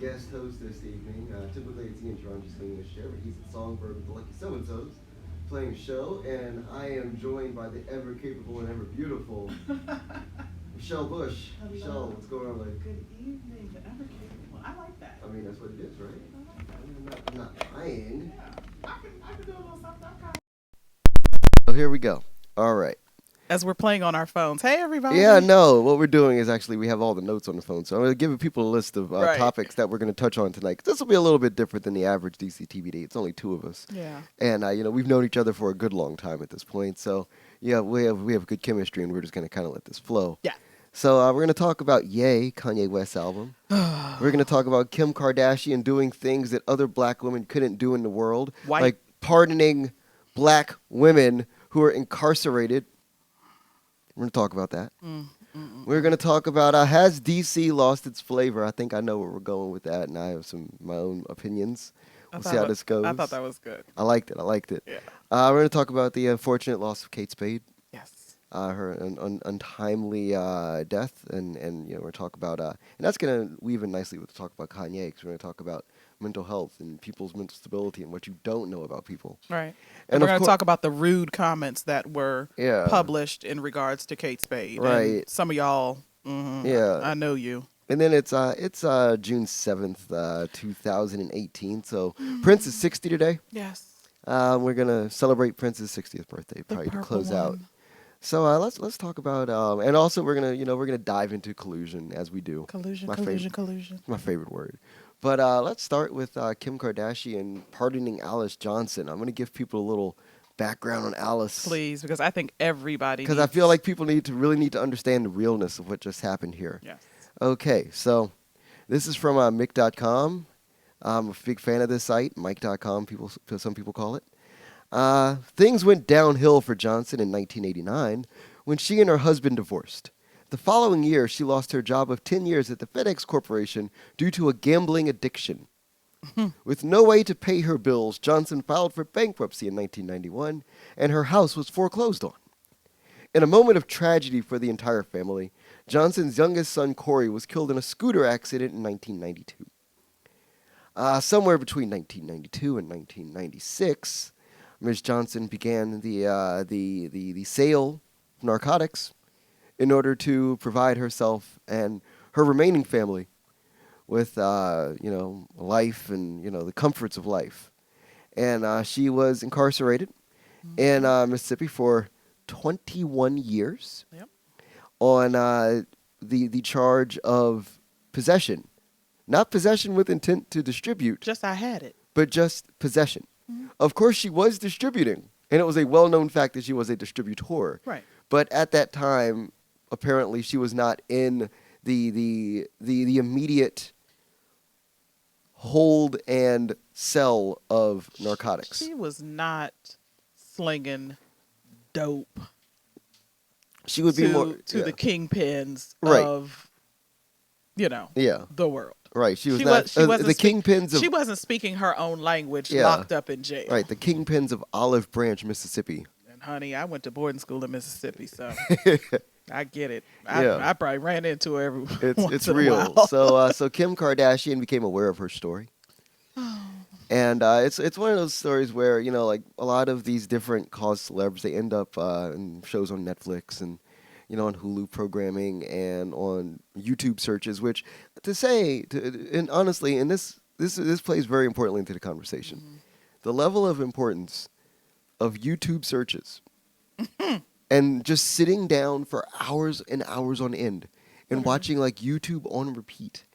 guest host this evening. Typically it's Ian Jerome just swinging a chair, but he's at Songbird with the Lucky So-and-Sos playing a show, and I am joined by the ever capable and ever beautiful Michelle Bush. Hello. Michelle, what's going on, lady? Good evening, the ever capable. I like that. I mean, that's what it is, right? I like that. I'm not lying. Yeah, I can do a little something. I'm kind So here we go. All right. As we're playing on our phones. Hey, everybody. Yeah, no. What we're doing is actually we have all the notes on the phone, so I'm going to give people a list of Right. topics that we're going to touch on tonight. 'Cause this will be a little bit different than the average DCTBD. It's only two of us, Yeah. and we've known each other for a good long time at this point. So yeah, we have good chemistry, and we're just going to kind of let this flow. Yeah. So we're going to talk about Ye, Kanye West album. We're going to talk about Kim Kardashian doing things that other black women couldn't do in the world, White. like pardoning black women who are incarcerated. We're going to talk about that. We're going to talk about has DC lost its flavor? I think I know where we're going with that, and I have my own opinions. We'll see how this goes. I thought that was good. I liked it. Yeah. We're going to talk about the unfortunate loss of Kate Spade, Yes. her untimely death, and we're going to talk about, and that's going to weave in nicely with talk about Kanye, because we're going to talk about mental health and people's mental stability and what you don't know about people. Right. And we're of going to cour- talk about the rude comments that were Yeah. published in regards to Kate Spade. Right. And some of y'all, Yeah. I know you. And then it's June 7th, 2018. So Prince is 60 today. Yes. We're gonna celebrate Prince's 60th birthday, The probably to purple close out. one. So let's talk about and also we're gonna dive into collusion as we do. Collusion, My collusion, favorite. collusion. My favorite word. But let's start with Kim Kardashian pardoning Alice Johnson. I'm gonna give people a little background on Alice. Please, because I think everybody Because I feel like people really need to understand the realness of what just happened here. Yes. Okay, so this is from Mick.com. I'm a big fan of this site, Mike.com, some people call it. Things went downhill for Johnson in 1989 when she and her husband divorced. The following year, she lost her job of 10 years at the FedEx Corporation due to a gambling addiction. With no way to pay her bills, Johnson filed for bankruptcy in 1991, and her house was foreclosed on. In a moment of tragedy for the entire family, Johnson's youngest son, Corey, was killed in a scooter accident in 1992. Somewhere between 1992 and 1996, Ms. Johnson began the sale of narcotics in order to provide herself and her remaining family with life and the comforts of life. And she was incarcerated in Mississippi for 21 years. Yep. On the charge of possession. Not possession with intent to distribute, Just I had it. but just possession. Of course, she was distributing, and it was a well-known fact that she was a distributor. Right. But at that time, apparently, she was not in the immediate hold and sell of narcotics. She was not slinging dope She would be more to yeah. the kingpins Right. of, Yeah, the world. right. She was She not was- she wasn't the speak- kingpins of She wasn't speaking her own language, Yeah. locked up in jail. right, the kingpins of Olive Branch, Mississippi. And honey, I went to boarding school in Mississippi, so I get it. Yeah. I probably ran into her every once It's in a real. while. So Kim Kardashian became aware of her story, and it's one of those stories where like a lot of these different cause celebs, they end up in shows on Netflix and on Hulu programming and on YouTube searches. Which and honestly, and this plays very importantly into the conversation. The level of importance of YouTube searches and just sitting down for hours and hours on end and watching like YouTube on repeat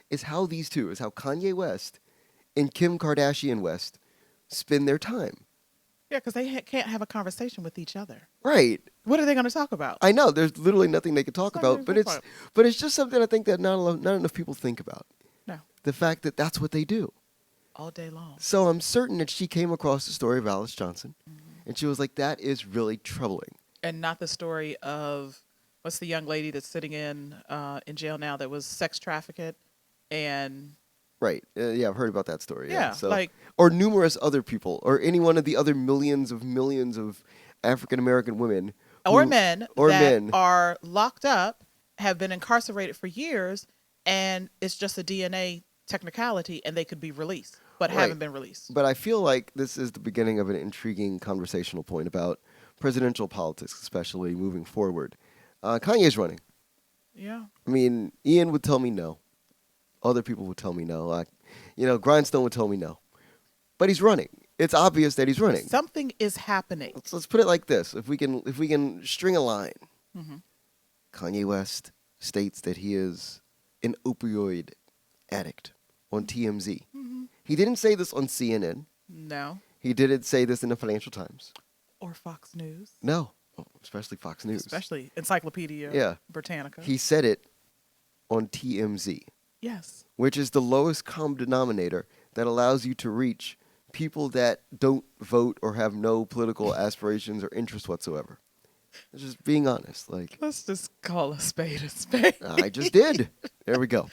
is how Kanye West and Kim Kardashian West spend their time. Yeah, because they can't have a conversation with each other. Right. What are they going to talk about? I know there's literally nothing they could talk It's not about, but even it's just something I think that not enough people think about. No, The fact that that's what they do. all day long. So I'm certain that she came across the story of Alice Johnson, and she was like, "That is really troubling." And not the story of what's the young lady that's sitting in jail now that was sex trafficked, and Right. Yeah, I've heard about that story. Yeah, So, like- or numerous other people, or any one of the other millions of African American women or who- men or that men. are locked up, have been incarcerated for years, and it's just a DNA technicality and they could be released, but Right. haven't been released. But I feel like this is the beginning of an intriguing conversational point about presidential politics, especially moving forward. Kanye's running. Yeah. I mean, Ian would tell me no. Other people would tell me no. Grindstone would tell me no. But he's running. It's obvious that he's running. Something is happening. Let's put it like this: if we can string a line, Hmm. Kanye West states that he is an opioid addict on TMZ. Hmm. He didn't say this on CNN. No. He didn't say this in the Financial Times. Or Fox News. No, especially Fox News. Especially Encyclopedia Yeah. Britannica. He said it on TMZ, Yes. which is the lowest common denominator that allows you to reach people that don't vote or have no political aspirations or interest whatsoever. It's just being honest. Like, Let's just call a spade a spade. I just did. There we go.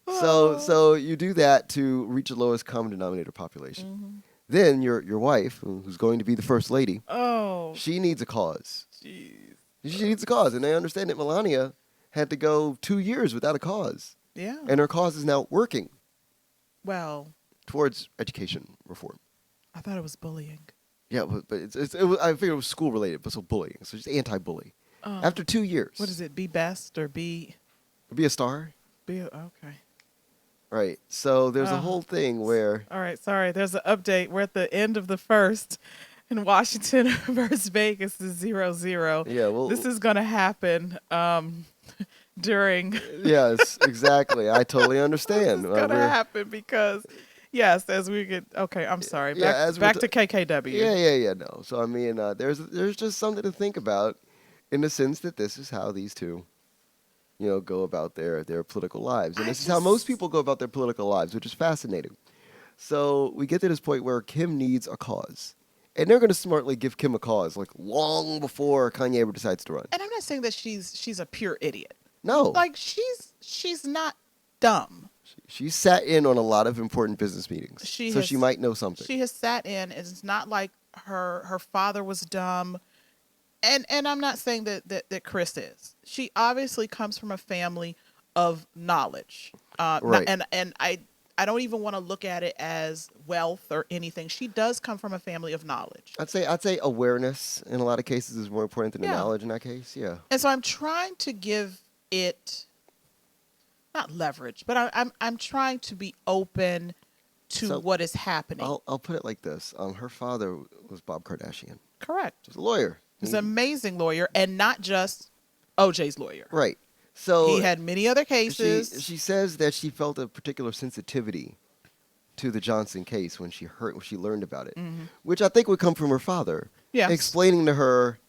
So you do that to reach the lowest common denominator population. Mhm. Then your wife, who's going to be the first lady, Oh, she needs a cause. jeez. She needs a cause, and I understand that Melania had to go 2 years without a cause, Yeah. and her cause is now working Well, towards education reform. I thought it was bullying. Yeah, but I figured it was school related, but so bullying. So just anti-bully. After 2 years, What is it? Be best or be be a star, okay. right? So there's a Oh. whole thing where All right, sorry. There's an update. We're at the end of the first, and Washington versus Vegas is 0-0. yeah, well, This is gonna happen during. yes, exactly. I totally understand. This is gonna happen because, yes, as we get. Okay, I'm sorry. Yeah, Back, as we're back ta- to KKW. Yeah. No. So I mean, there's just something to think about, in the sense that this is how these two, go about their political lives, and I this is how most just- people go about their political lives, which is fascinating. So we get to this point where Kim needs a cause, and they're going to smartly give Kim a cause, like long before Kanye ever decides to run. And I'm not saying that she's a pure idiot. No, Like she's not dumb. she sat in on a lot of important business meetings, She so has- she might know something. She has sat in, and it's not like her father was dumb. And I'm not saying that Chris is. She obviously comes from a family of knowledge. Right. And I don't even want to look at it as wealth or anything. She does come from a family of knowledge. I'd say awareness in a lot of cases is more important than the Yeah. knowledge in that case. Yeah. And so I'm trying to give it not leverage, but I'm trying to be open to So, what is happening. I'll put it like this. Her father was Bob Kardashian. Correct. He was a lawyer. He's an amazing lawyer, and not just OJ's lawyer. Right. So He had many other cases. she says that she felt a particular sensitivity to the Johnson case when she learned about it, which I think would come from her father, Yes. explaining to her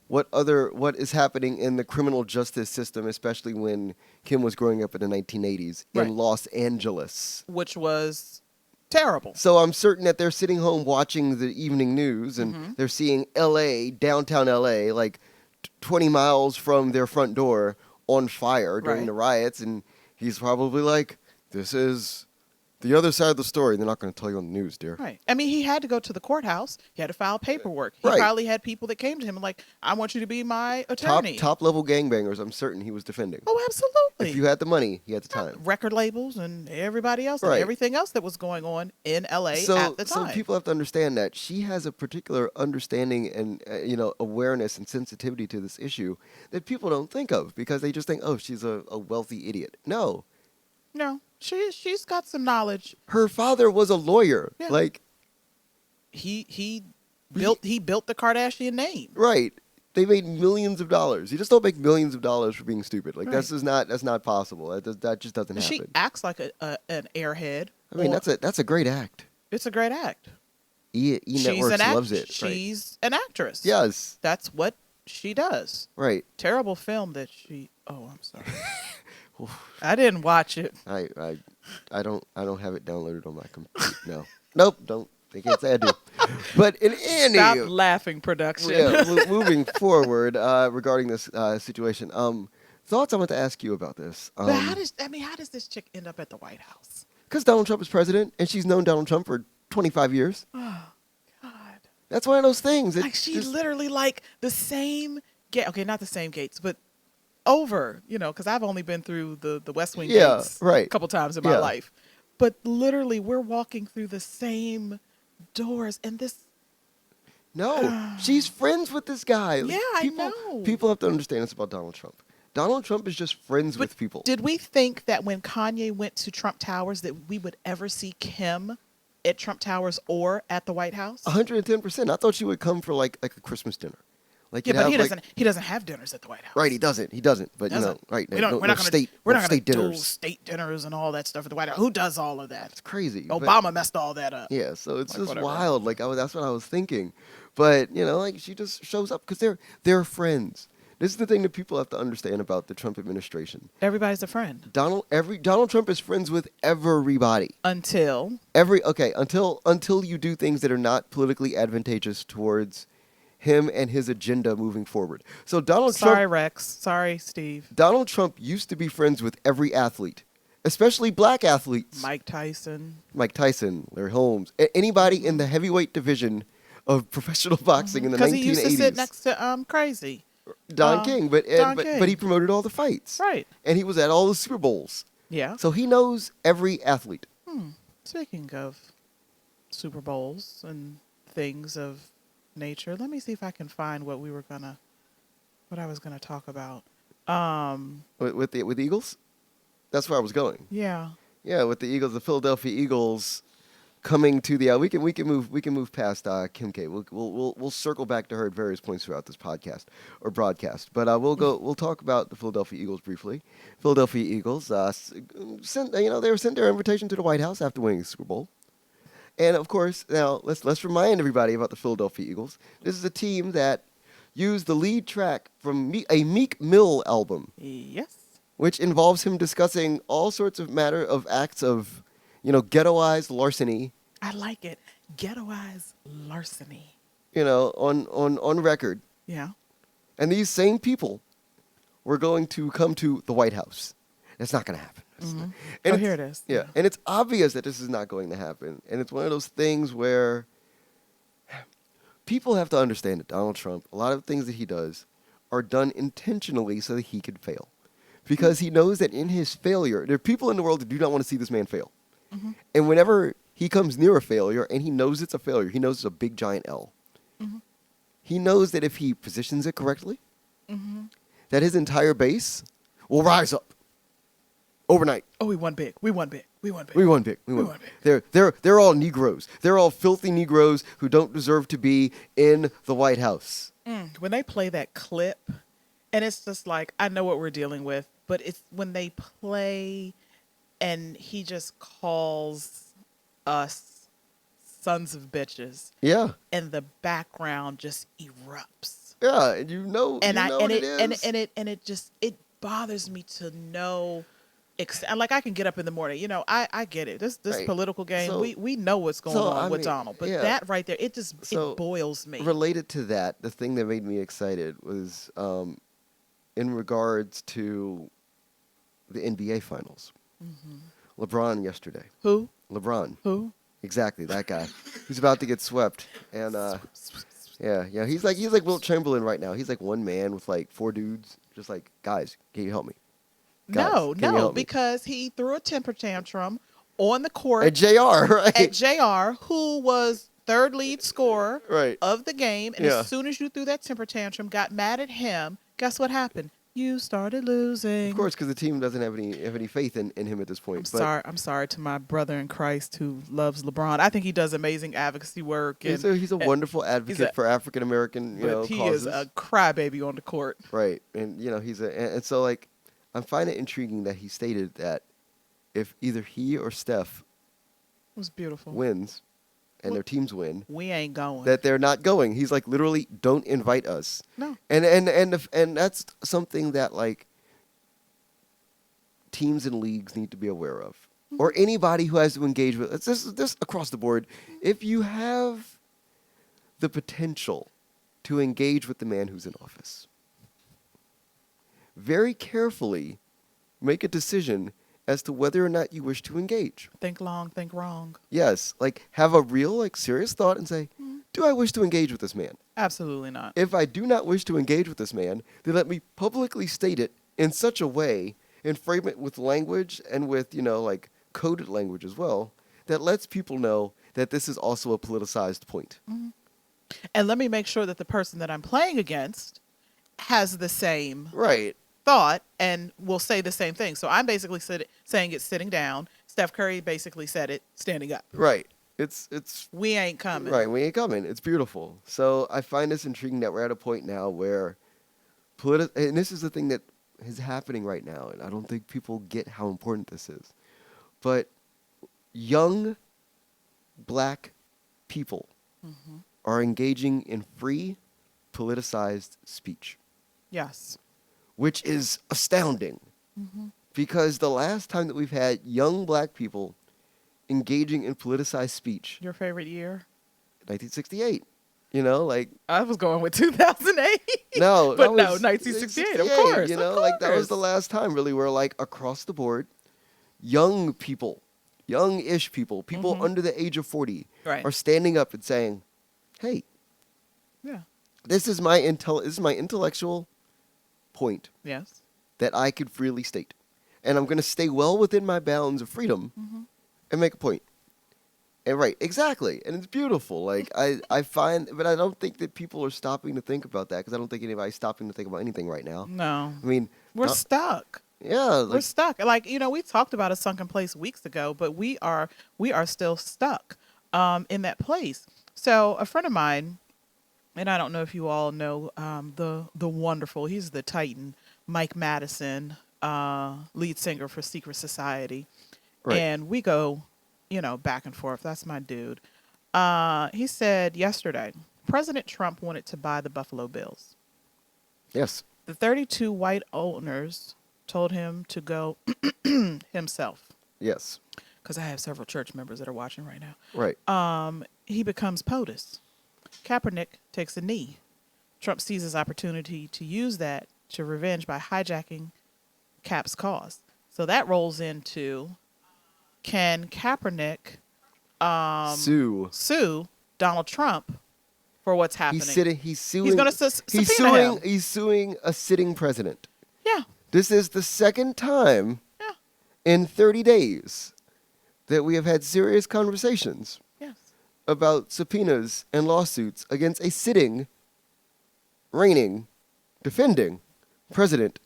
what is happening in the criminal justice system, especially when Kim was growing up in the 1980s Right. in Los Angeles. Which was terrible. So I'm certain that they're sitting home watching the evening news and they're seeing LA, downtown LA, like 20 miles from their front door on fire during Right. the riots. And he's probably like, this is the other side of the story. They're not going to tell you on the news, dear. Right. I mean, he had to go to the courthourse. He had to file paperwork. He Right. probably had people that came to him and like, I want you to be my Top attorney. level gangbangers, I'm certain he was defending. Oh, absolutely. If you had the money, he had the time. Record labels and everybody else and Right. everything else that was going on in LA So, at the so time. people have to understand that she has a particular understanding and awareness and sensitivity to this issue that people don't think of because they just think, oh, she's a wealthy idiot. No, No, she's got some knowledge. her father was a lawyer. Yeah. Like, He built the Kardashian name. right? They made millions of dollars. You just don't make millions of dollars for being stupid. Like that's not possible. That just doesn't She happen. acts like an airhead. I mean, or- that's a great act. it's a great act. E Networks loves it. Right? She's an actress. Yes. That's what she does. Right. Terrible film that she. Oh, I'm sorry. I didn't watch it. I don't have it downloaded on my computer. No. Nope. Don't. They can't say I do. But in any Stop laughing, production. moving forward regarding this situation, thoughts I want to ask you about this. But how does this chick end up at the White House? Because Donald Trump is president, and she's known Donald Trump for 25 years. Oh God! That's one of those things. It Like she's just- literally like the same gate. Okay, not the same gates, but over. Because I've only been through the West Wing Yeah, gates right. a couple times in my Yeah. life. But literally, we're walking through the same doors, and this. No, she's friends with this guy. Yeah, Like, I people, know. people have to understand this about Donald Trump. Donald Trump is just friends But with people. did we think that when Kanye went to Trump Towers that we would ever see Kim at Trump Towers or at the White House? 110%. I thought she would come for like a Christmas dinner. Like Yeah, you'd but have, he like- doesn't. He doesn't have dinners at the White House. Right, he doesn't. He doesn't. But you know, Doesn't. right? We don't, no, we're no not gonna. state, We're no not state gonna do dinners. state dinners and all that stuff at the White House. Who does all of that? It's crazy. but- Obama messed all that up. Yeah, so it's Like, just whatever. wild. Like that's what I was thinking. But you know, like she just shows up because they're friends. This is the thing that people have to understand about the Trump administration. Everybody's a friend Donald Trump is friends with everybody. until Until you do things that are not politically advantageous towards him and his agenda moving forward. So Donald Sorry, Trump Rex. Sorry, Steve. Donald Trump used to be friends with every athlete, especially black athletes. Mike Tyson. Mike Tyson, Larry Holmes, anybody in the heavyweight division of professional boxing in the 1980s. Because he used to sit next to Crazy. Don King, but Don but King. he promoted all the fights. Right. And he was at all the Super Bowls. Yeah. So he knows every athlete. Speaking of Super Bowls and things of nature, let me see if I can find what I was gonna talk about. With the Eagles? That's where I was going. Yeah. Yeah, with the Eagles, the Philadelphia Eagles coming to the we can move past Kim K. We'll circle back to her at various points throughout this podcast or broadcast. But we'll talk about the Philadelphia Eagles briefly. Philadelphia Eagles sent they were sent their invitation to the White House after winning the Super Bowl. And of course, now let's remind everybody about the Philadelphia Eagles. This is a team that used the lead track from a Meek Mill album, Yes. which involves him discussing all sorts of acts of, ghettoized larceny, I like it. Ghettoized larceny. on record. Yeah. And these same people were going to come to the White House. It's not going to happen. Mhm. And Oh, here it is. Yeah, and it's obvious that this is not going to happen. And it's one of those things where people have to understand that Donald Trump, a lot of things that he does are done intentionally so that he could fail. Because he knows that in his failure, there are people in the world that do not want to see this man fail. Mhm. And whenever he comes near a failure, and he knows it's a failure, he knows it's a big giant L. Mhm. He knows that if he positions it correctly, Mhm. that his entire base will rise up overnight. Oh, we won big. We won big. We won big. We won big. We We won. won big. They're all Negroes. They're all filthy Negroes who don't deserve to be in the White House. When they play that clip, and it's just like, I know what we're dealing with, but it's when they play and he just calls us sons of bitches, Yeah, and the background just erupts. yeah, and you know what it is. And it bothers me to know. Like, I can get up in the morning, I get it. This Right. political game, So- we know what's going on with Donald, but yeah. that right there, it So, boils me. Related to that, the thing that made me excited was in regards to the NBA Finals. LeBron yesterday. Who? LeBron. Exactly, that guy. He's about to get swept. And yeah, he's like Wilt Chamberlain right now. He's like one man with like four dudes, just like, guys, can you help me? Guys, can you No, help me? because he threw a temper tantrum on the court At JR, right? at JR, who was third lead scorer Right. of the game. And Yeah. as soon as you threw that temper tantrum, got mad at him, guess what happened? You started losing. Of course, because the team doesn't have any faith in him at this point. I'm sorry to my brother in Christ who loves LeBron. I think he does amazing advocacy work. He's and, a wonderful advocate for African American, but he causes. is a crybaby on the court. Right, and and so like, I find it intriguing that he stated that if either he or Steph It was beautiful. wins, and Well- their teams win, We ain't going. that they're not going. He's like, literally, don't invite us. No. And that's something that like teams and leagues need to be aware of, or anybody who has to engage with. It's this across the board. If you have the potential to engage with the man who's in office, very carefully make a decision as to whether or not you wish to engage. Think long, think wrong. Yes, like have a real, like serious thought and say, do I wish to engage with this man? Absolutely not. If I do not wish to engage with this man, then let me publicly state it in such a way and frame it with language and with, like coded language as well that lets people know that this is also a politicized point. And let me make sure that the person that I'm playing against has the same Right. thought and will say the same thing. So I'm basically saying it sitting down. Steph Curry basically said it standing up. Right. It's We ain't coming. right. We ain't coming. It's beautiful. So I find this intriguing that we're at a point now where and this is the thing that is happening right now, and I don't think people get how important this is. But young black people are engaging in free politicized speech, Yes. which is astounding. Because the last time that we've had young black people engaging in politicized speech, Your favorite year? 1968, you know, like I was going with 2008. no, But that no, was 1968, of course. you know, of like that was the course. last time really where like across the board, young people, young-ish people, people under the age of 40 Right. are standing up and saying, "Hey, Yeah. this is my intellectual point Yes. that I could freely state. And I'm going to stay well within my bounds of freedom and make a point." And right, exactly. And it's beautiful. Like, I find, but I don't think that people are stopping to think about that because I don't think anybody's stopping to think about anything right now. No. I mean, We're not- stuck. yeah. We're Like, stuck. Like, we talked about a sunken place weeks ago, but we are still stuck in that place. So a friend of mine, and I don't know if you all know the wonderful, he's the Titan, Mike Madison, lead singer for Secret Society. Right. And we go, back and forth. That's my dude. He said yesterday, President Trump wanted to buy the Buffalo Bills. yes. The 32 white owners told him to go himself. Yes. Because I have several church members that are watching right now. Right. He becomes POTUS. Kaepernick takes a knee. Trump sees his opportunity to use that to revenge by hijacking Cap's cause. So that rolls into, can Kaepernick sue Donald Trump for what's happening? He's suing. He's going to subpoena him. He's suing a sitting president. Yeah. This is the second time Yeah. in 30 days that we have had serious conversations Yes. about subpoenas and lawsuits against a sitting, reigning, defending president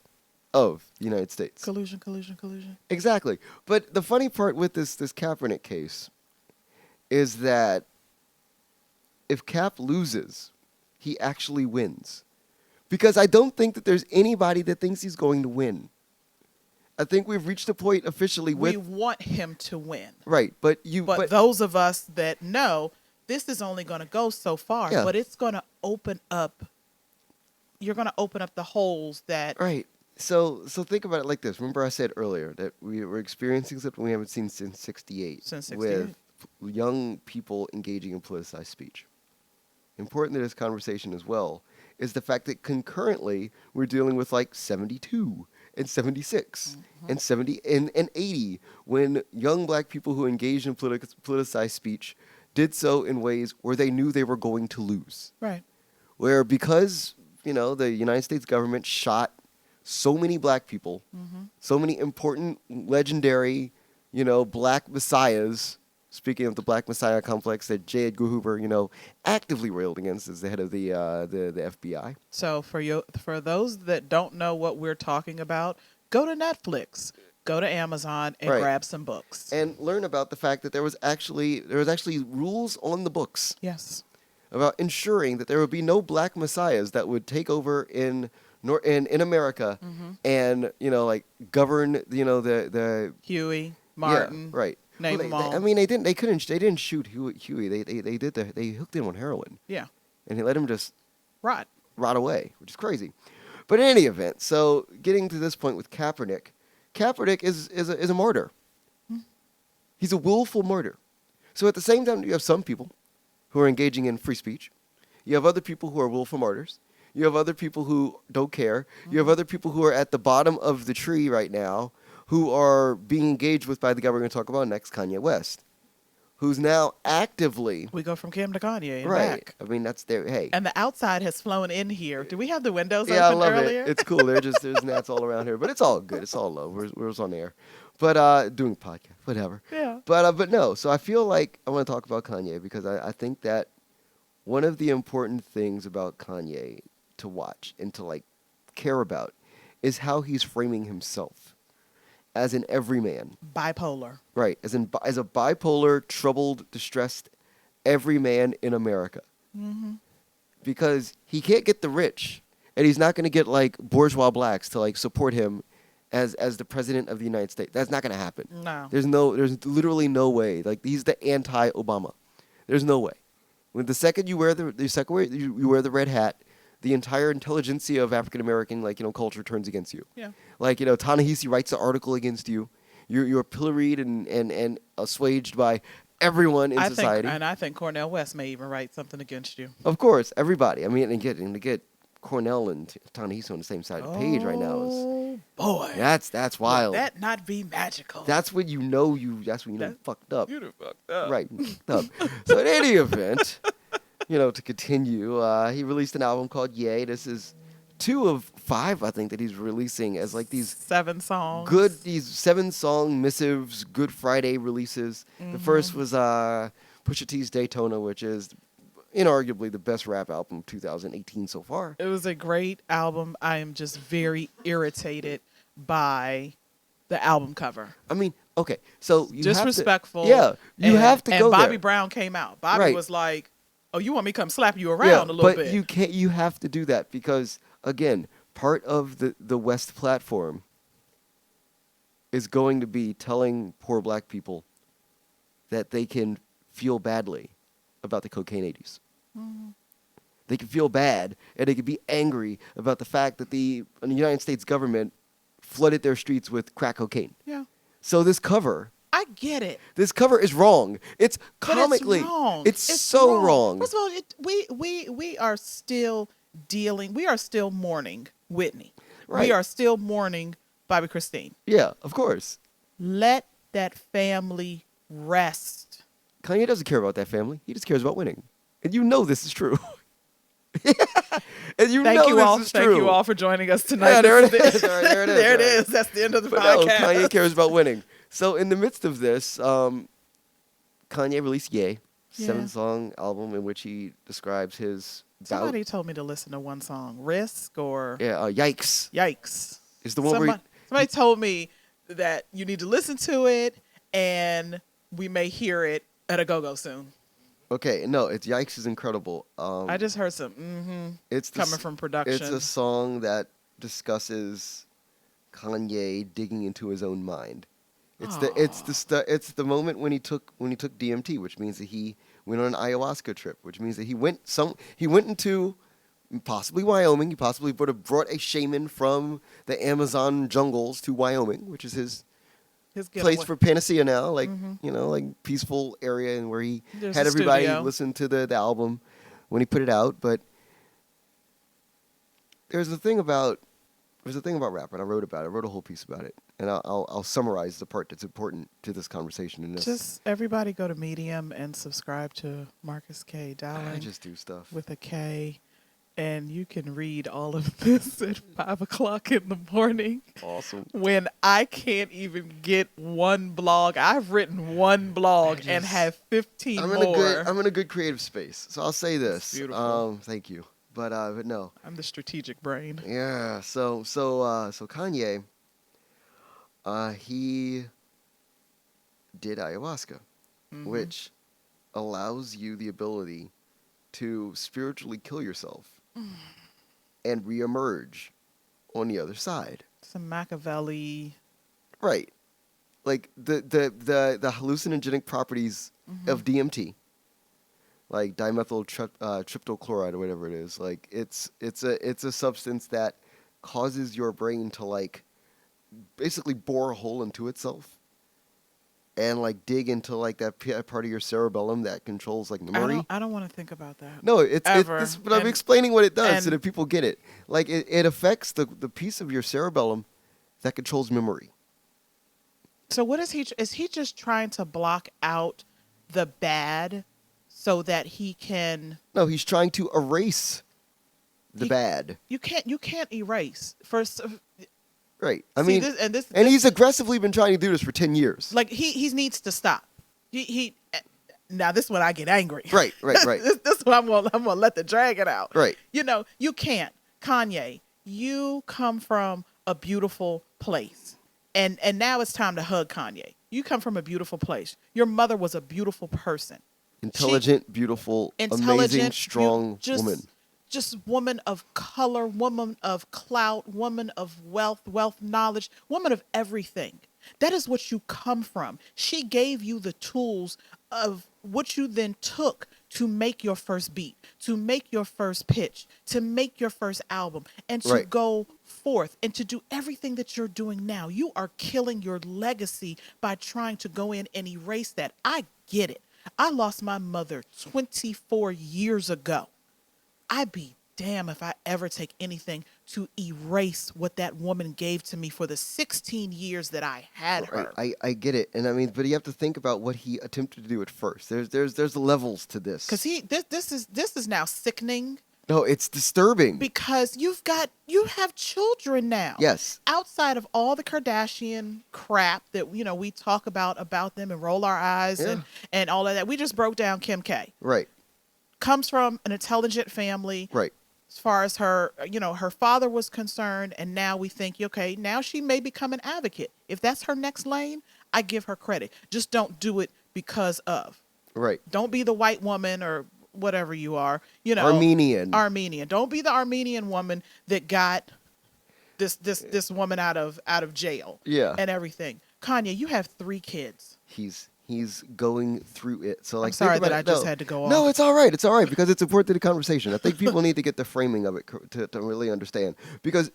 of the United States. Collusion. Exactly. But the funny part with this Kaepernick case is that if Cap loses, he actually wins. Because I don't think that there's anybody that thinks he's going to win. I think we've reached a point officially We want him to win. right, but those of us that know this is only going to go so far, Yeah. but it's going to open up. You're going to open up the holes that. right. So think about it like this. Remember I said earlier that we were experiencing something we haven't seen since 68. Since 68. With young people engaging in politicized speech. Important to this conversation as well is the fact that concurrently we're dealing with like 72 and 76 and 70 and 80 when young black people who engaged in politicized speech did so in ways where they knew they were going to lose. Right. Where because, the United States government shot so many black people, so many important, legendary, black messiahs. Speaking of the Black Messiah complex that J. Edgar Hoover, actively railed against as the head of the FBI. So for those that don't know what we're talking about, go to Netflix, go to Amazon, and Right. grab some books. And learn about the fact that there was actually rules on the books Yes. about ensuring that there would be no black messiahs that would take over in America and govern the Huey, Martin. yeah, right. Name Well, them all. they didn't shoot Huey. They hooked him on heroin Yeah. and he let him just Right. rot away, which is crazy. But in any event, so getting to this point with Kaepernick is a martyr. He's a willful martyr. So at the same time, you have some people who are engaging in free speech. You have other people who are willful martyrs. You have other people who don't care. You have other people who are at the bottom of the tree right now who are being engaged with by the guy we're going to talk about next, Kanye West, who's now actively... We go from Kim to Kanye and right. back. I mean, that's their... Hey. And the outside has flown in here. Do we have the windows Yeah, I open love earlier? it. It's cool. There's gnats all around here, but it's all good. It's all low. We're on air. doing podcast, whatever. Yeah. But no. So I feel like I want to talk about Kanye because I think that one of the important things about Kanye to watch and to like care about is how he's framing himself as an everyman. Bipolar. Right, as a bipolar, troubled, distressed everyman in America. Mm-hmm. Because he can't get the rich, and he's not going to get like bourgeois blacks to like support him as the president of the United States. That's not going to happen. No. There's literally no way. Like he's the anti-Obama. There's no way. When the second you wear you wear the red hat, the entire intelligentsia of African American culture turns against you. Yeah. Like Ta-Nehisi writes an article against you. You're pilloried and assuaged by everyone in society. I think Cornel West may even write something against you. Of course, everybody. I mean, and to get Cornell and Ta-Nehisi on the same side of the page right now is boy. that's wild. Would that not be magical? That's when you know you fucked up. You done fucked up. Right, fucked up. So in any event, to continue, he released an album called Yay. This is 2 of 5, I think, that he's releasing as like these 7 songs. these 7-song missives, Good Friday releases. Mm-hmm. The first was Pusha T's Daytona, which is inarguably the best rap album of 2018 so far. It was a great album. I am just very irritated by the album cover. I mean, okay, so you disrespectful. Have to, yeah, you have to go there. And Bobby there. Brown came out. Bobby Right. was like, "Oh, you want me to come slap you around a little bit?" But you can't. You have to do that because, again, part of the West platform is going to be telling poor black people that they can feel badly about the cocaine 80s. Mm-hmm. They can feel bad, and they can be angry about the fact that the United States government flooded their streets with crack cocaine. Yeah. So this cover, I get it. this cover is wrong. It's But comically, it's wrong. it's so wrong. First of all, we are still dealing. We are still mourning Whitney. Right. We are still mourning Bobby Christine. Yeah, of course. Let that family rest. Kanye doesn't care about that family. He just cares about winning. And you know this is true. And Thank you all. this is Thank true. you all for joining us tonight. Yeah, there it is. All right, there it is. There it All right. is. That's the end of the But no, podcast. Kanye cares about winning. So in the midst of this, Kanye released Yay, Yeah. 7-song album in which he describes his bout. Somebody told me to listen to one song, Risk or Yikes. Yikes. Is the one where Somebody told me that you need to listen to it and we may hear it at a go-go soon. Okay, no, it's Yikes is incredible. I just heard some it's coming from production. It's a song that discusses Kanye digging into his own mind. It's the moment when he took DMT, which means that he went on an ayahuasca trip, which means that he went into possibly Wyoming. He possibly would have brought a shaman from the Amazon jungles to Wyoming, which is his place for panacea now, like like peaceful area, and where he There's had a everybody studio. listen to the album when he put it out. But there's a thing about rap, and I wrote about it. I wrote a whole piece about it, and I'll summarize the part that's important to this conversation. In this, Just everybody go to Medium and subscribe to Marcus K. Dowling I just do stuff. with a K, and you can read all of this at 5:00 in the morning. Awesome. When I can't even get one blog, I've written one blog and have 15 more. I'm in a good creative space, so I'll say this. It's beautiful. Thank you, but no. I'm the strategic brain. Yeah. So Kanye, he did ayahuasca, which allows you the ability to spiritually kill yourself and reemerge on the other side. Some Machiavelli. Right. Like the hallucinogenic properties of DMT, like dimethyl tryptochloride or whatever it is. Like it's a substance that causes your brain to like basically bore a hole into itself and like dig into like that part of your cerebellum that controls like memory. I don't want to think about that. No, Ever. but I'm explaining what it does so and- that people get it. Like it affects the piece of your cerebellum that controls memory. So what is he? Is he just trying to block out the bad so that he can? No, he's trying to erase the bad. You can't erase. First, Right. I See, mean, this, and this, and this he's aggressively been trying to do this for 10 years. like he needs to stop. He now this one I get angry. Right, right. this one I'm gonna let the dragon out. Right. You know, you can't. Kanye, you come from a beautiful place. And now it's time to hug Kanye. You come from a beautiful place. Your mother was a beautiful person. Intelligent, beautiful, amazing, strong woman. Just woman of color, woman of clout, woman of wealth knowledge, woman of everything. That is what you come from. She gave you the tools of what you then took to make your first beat, to make your first pitch, to make your first album, and to Right. go forth and to do everything that you're doing now. You are killing your legacy by trying to go in and erase that. I get it. I lost my mother 24 years ago. I'd be damn if I ever take anything to erase what that woman gave to me for the 16 years that I had her. I get it, and I mean, but you have to think about what he attempted to do at first. There's levels to this. Because this is now sickening. No, it's disturbing. Because you have children now. Yes. Outside of all the Kardashian crap that we talk about them and roll our eyes and all of that. We just broke down Kim K. Right. Comes from an intelligent family. Right. As far as her father was concerned, and now we think, okay, now she may become an advocate. If that's her next lane, I give her credit. Just don't do it because of. Right. Don't be the white woman or whatever you are. Armenian. Don't be the Armenian woman that got this woman out of jail. Yeah. And everything. Kanye, you have 3 kids. He's going through it. So like, I'm sorry think about that I it. just had to go off. No, it's all right. It's all right because it's important to the conversation. I think people need to get the framing of it to really understand, because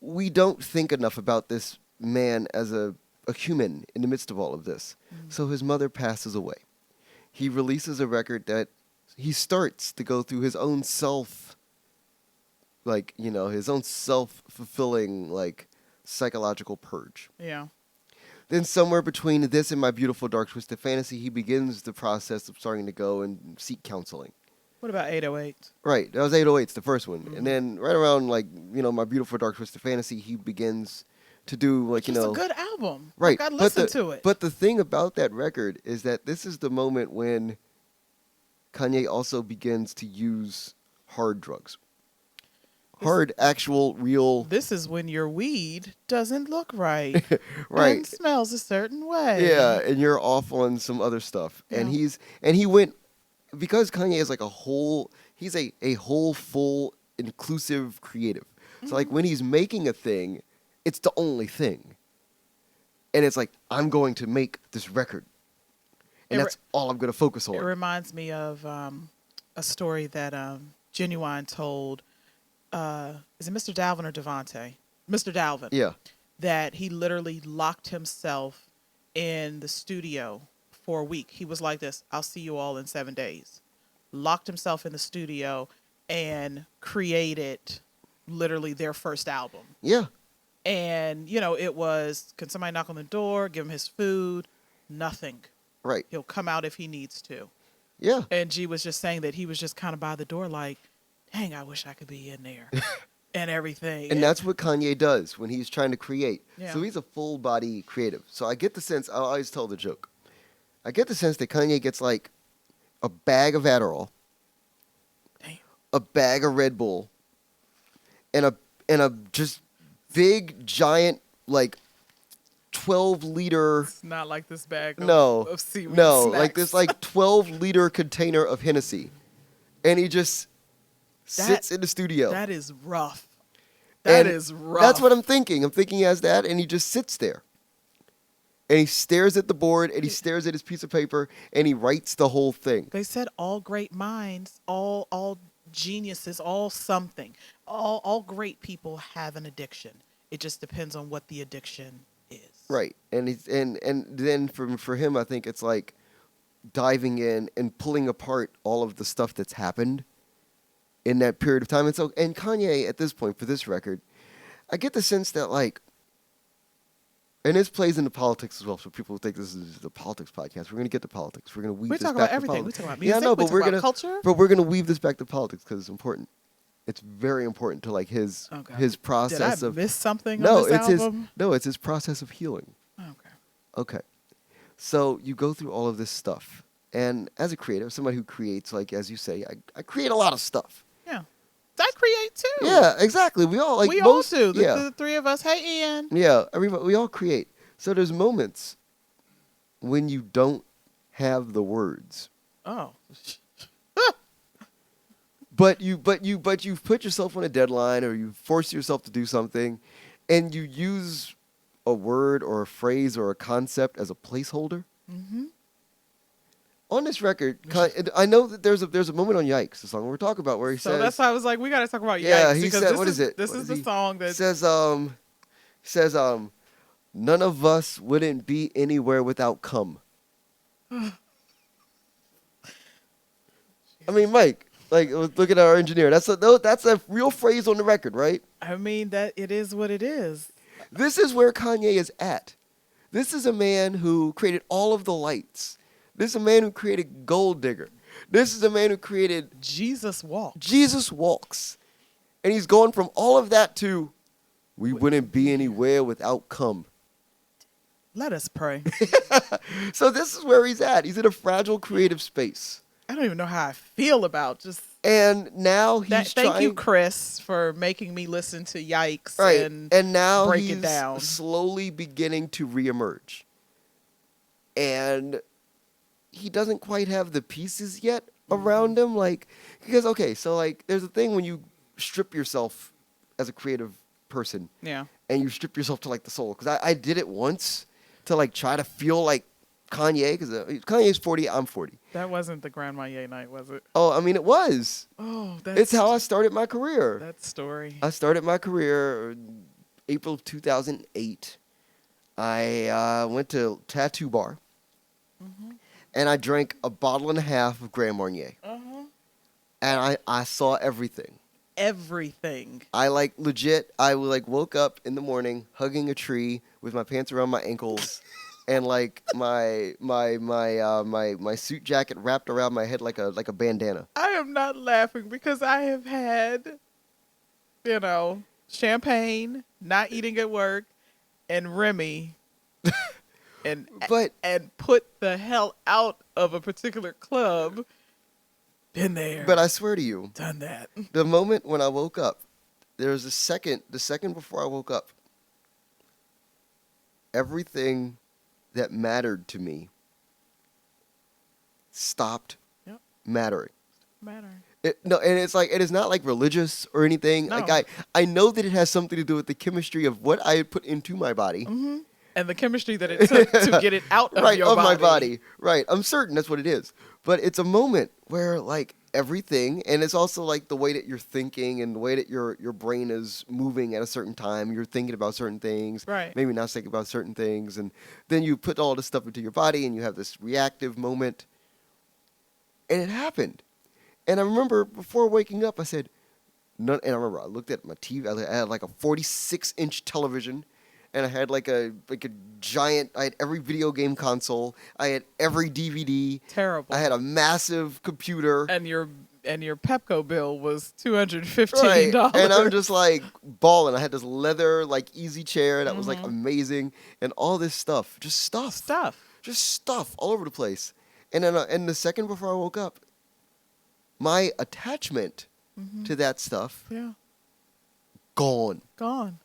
we don't think enough about this man as a human in the midst of all of this. So his mother passes away. He releases a record that he starts to go through his own his own self-fulfilling psychological purge. Yeah. Then somewhere between this and My Beautiful Dark Twisted Fantasy, he begins the process of starting to go and seek counseling. What about 808? Right. That was 808s, the first one. And then right around My Beautiful Dark Twisted Fantasy, he begins to do It's a good album. Right. I listened to it. But the thing about that record is that this is the moment when Kanye also begins to use hard drugs. Hard, actual, real. This is when your weed doesn't look right. Right. And smells a certain way. Yeah, and you're off on some other stuff. Yeah. And he went, because Kanye is he's a whole, full, inclusive creative. So when he's making a thing, it's the only thing. And it's like, I'm going to make this record. And that's all I'm going to focus on. It reminds me of a story that Genuine told. Is it Mr. Dalvin or Devontae? Mr. Dalvin. Yeah. That he literally locked himself in the studio for a week. He was like this, I'll see you all in 7 days. Locked himself in the studio and created literally their first album. Yeah. And, it was, can somebody knock on the door, give him his food? Nothing. Right. He'll come out if he needs to. Yeah. And G was just saying that he was just kind of by the door like, dang, I wish I could be in there and everything. And that's what Kanye does when he's trying to create. Yeah. So he's a full body creative. So I get the sense, I always tell the joke, I get the sense that Kanye gets a bag of Adderall, Damn. a bag of Red Bull, and a just big, giant, 12-liter... It's not like this bag of seaweed No, snacks. this 12-liter container of Hennessy. And he just sits in the studio. That is rough. And That is rough. That's what I'm thinking. I'm thinking he has that, and he just sits there. And he stares at the board, and he stares at his piece of paper, and he writes the whole thing. They said all great minds, all geniuses, all something. All great people have an addiction. It just depends on what the addiction is. Right. And then for him, I think it's like diving in and pulling apart all of the stuff that's happened in that period of time. And Kanye, at this point, for this record, I get the sense that and this plays into politics as well, so people think this is the politics podcast. We're going to get to politics. We're going to weave We this talk back about to everything. We politics. talk about music. Yeah, no, but we talk about gonna culture. But we're going to weave this back to politics because it's important. It's very important to like Okay. his Did I process of miss something no, on this it's his album? no, it's his process of healing. Okay. Okay. So you go through all of this stuff. And as a creative, somebody who creates, like as you say, I create a lot of stuff. Yeah. I create too. Yeah, exactly. We all like We all most do. yeah. The three of us. Hey, Ian. Yeah, everybody we all create. So there's moments when you don't have the words. Oh. But you've put yourself on a deadline or you force yourself to do something and you use a word or a phrase or a concept as a placeholder. Mm-hmm. On this record, I know that there's a moment on Yikes, the song we're talking about, where he So says, that's why I was like, we got to talk about yeah, Yikes. he Because said, this what is it? This What is is the he song that says none of us wouldn't be anywhere without cum. I mean, Mike, like look at our engineer. That's a real phrase on the record, right? I mean, that it is what it is. This is where Kanye is at. This is a man who created all of the lights. This is a man who created Gold Digger. This is a man who created Jesus walked. Jesus Walks. And he's going from all of that to we wouldn't be anywhere without cum. Let us pray. So this is where he's at. He's in a fragile creative space. I don't even know how I feel about just And now he's thank trying. you, Chris, for making me listen to Yikes Right. and now break he's it down. slowly beginning to reemerge. And he doesn't quite have the pieces yet around him. Like, because, okay, so like there's a thing when you strip yourself as a creative person Yeah. and you strip yourself to like the soul. Because I did it once to like try to feel like Kanye, because Kanye's 40, I'm 40. That wasn't the Grand Marnier night, was it? Oh, I mean, it was. Oh, that's It's how I started my career. that story. I started my career April of 2008. I went to Tattoo Bar, and I drank a bottle and a half of Grand Marnier. Uh-huh. And I saw everything. Everything. I like legit. I like woke up in the morning hugging a tree with my pants around my ankles, and like my suit jacket wrapped around my head like a bandana. I am not laughing because I have had, champagne, not eating at work, and Remy, and But put the hell out of a particular club. Been there. but I swear to you, done that. the moment when I woke up, there was the second before I woke up, everything that mattered to me stopped Yep. mattering. Matter. No, and it's like it is not like religious or anything. No. Like I know that it has something to do with the chemistry of what I had put into my body. Mm-hmm. And the chemistry that it took to get it out of Right, your of body. my body. Right. I'm certain that's what it is. But it's a moment where like everything, and it's also like the way that you're thinking and the way that your brain is moving at a certain time. You're thinking about certain things. Right. Maybe not thinking about certain things. And then you put all this stuff into your body and you have this reactive moment. And it happened. And I remember before waking up, I said, none, and I remember I looked at my TV. I had like a 46-inch television, and I had like a giant. I had every video game console. I had every DVD. Terrible. I had a massive computer. And your Pepco bill was $215. Right. And I'm just like balling. I had this leather like easy chair that was like amazing, and all this stuff, just stuff all over the place. And then, and the second before I woke up, my attachment to that stuff Yeah. gone. Gone.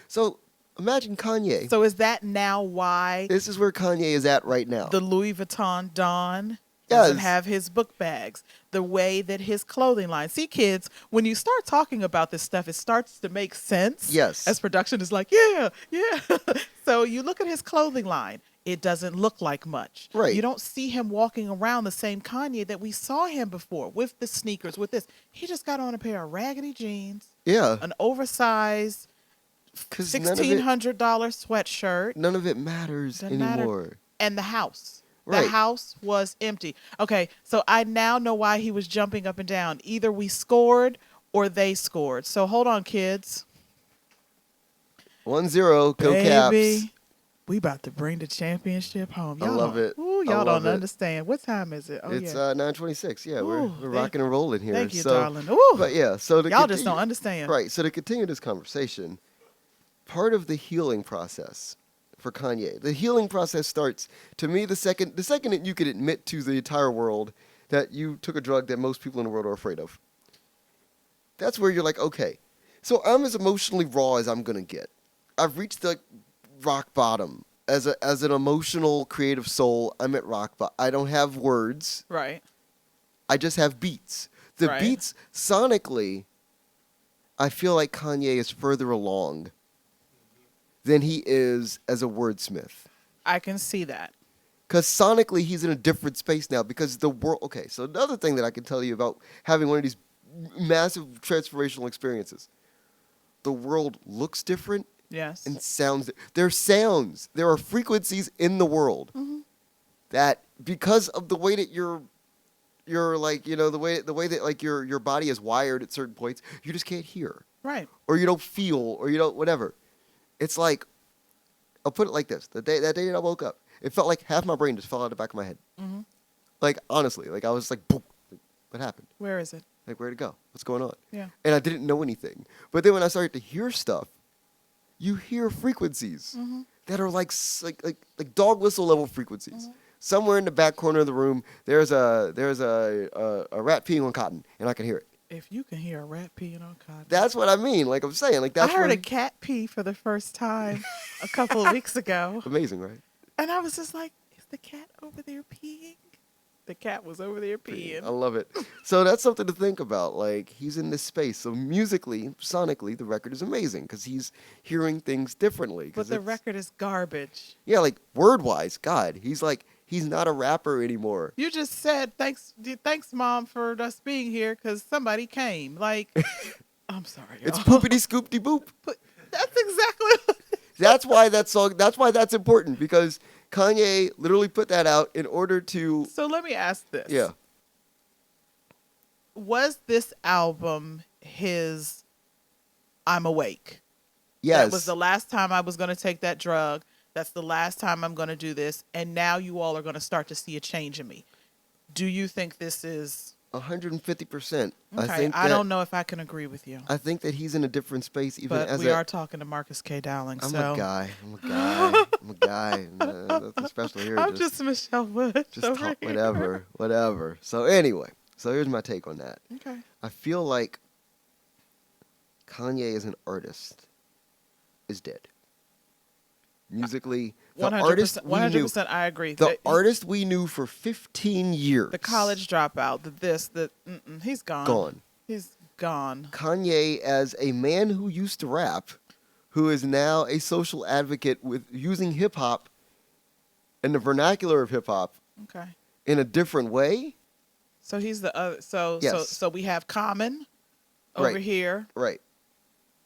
So imagine Kanye. So is that now why This is where Kanye is at right now. the Louis Vuitton Don doesn't Yes. have his book bags? The way that his clothing line. See, kids, when you start talking about this stuff, it starts to make sense. Yes. As production is like, yeah. So you look at his clothing line. It doesn't look like much. Right. You don't see him walking around the same Kanye that we saw him before with the sneakers, with this. He just got on a pair of raggedy jeans, Yeah. an oversized Because $1,600 sweatshirt, none of it matters Doesn't matter. anymore. and the house. Right. The house was empty. Okay, so I now know why he was jumping up and down. Either we scored or they scored. So hold on, kids. 1-0, go Baby, Caps. We about to bring the championship home. I Y'all love don't, it. Ooh, I y'all love don't it. understand. What time is it? Oh It's yeah. 9:26. Yeah, Ooh, we're rocking and rolling here. Thank you, So, darling. Ooh, but yeah, so to y'all just continue, don't understand. right? So to continue this conversation, part of the healing process for Kanye, the healing process starts to me the second that you could admit to the entire world that you took a drug that most people in the world are afraid of. That's where you're like, okay, so I'm as emotionally raw as I'm gonna get. I've reached the rock bottom as an emotional creative soul. I'm at rock bottom. I don't have words. Right. I just have beats. The Right. beats sonically, I feel like Kanye is further along than he is as a wordsmith. I can see that. Because sonically, he's in a different space now. Because the world. Okay, so another thing that I can tell you about having one of these massive transformational experiences, the world looks different Yes. and sounds. There are sounds. There are frequencies in the world that, because of the way that you're like, the way that like your body is wired at certain points, you just can't hear, Right. or you don't feel, or you don't whatever. It's like, I'll put it like this: that day that I woke up, it felt like half my brain just fell out of the back of my head. Mm-hmm. Like, honestly, like I was like, boom, like, what happened? Where is it? Like, where'd it go? What's going on? Yeah. And I didn't know anything. But then when I started to hear stuff, you hear frequencies Mm-hmm. that are like dog whistle level frequencies. Somewhere in the back corner of the room, there's a rat peeing on cotton, and I can hear it. If you can hear a rat peeing on cotton. That's what I mean. Like I'm saying, like that's I heard where a cat pee for the first time a couple of weeks ago. amazing, right? And I was just like, is the cat over there peeing? The cat was over there peeing. I love it. So that's something to think about. Like he's in this space. So musically, sonically, the record is amazing because he's hearing things differently. 'Cause But the it's- record is garbage. yeah, like word wise, God, he's not a rapper anymore. You just said thanks, Mom, for us being here because somebody came. Like, I'm sorry, y'all. It's poopity scoopty boop. But that's exactly what That's why that song. That's why that's important because Kanye literally put that out in order to. So let me ask this. Yeah. Was this album his I'm Awake? Yes. That was the last time I was going to take that drug. That's the last time I'm going to do this. And now you all are going to start to see a change in me. Do you think this is 150%. okay? I don't know if I can agree with you. I think that he's in a different space, even But as we are talking to Marcus K. Dowling. I'm so a guy. I'm a guy. Nothing special here. I'm just Michelle Wood. just over talk, here. whatever. So anyway, so here's my take on that. Okay. I feel like Kanye as an artist is dead. Musically, the artist 100%. I agree. the artist we knew for 15 years, the college dropout, he's gone. gone. He's gone. Kanye as a man who used to rap, who is now a social advocate with using hip hop and the vernacular of hip hop Okay. in a different way. So he's the other. So Yes. so we have Common over Right. here Right.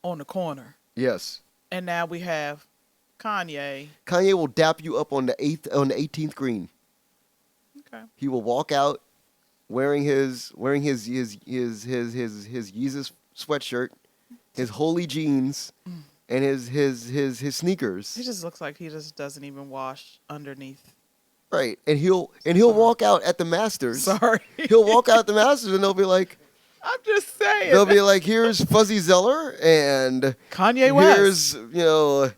on the corner, Yes. and now we have Kanye. Kanye will dap you up on the 18th green. Okay. He will walk out wearing his Yeezus sweatshirt, his holy jeans, and his sneakers. He just looks like he just doesn't even wash underneath. Right. And he'll walk out at the Masters. Sorry. He'll walk out at the Masters and they'll be like, I'm just saying. they'll be like, here's Fuzzy Zeller and Kanye West. here's,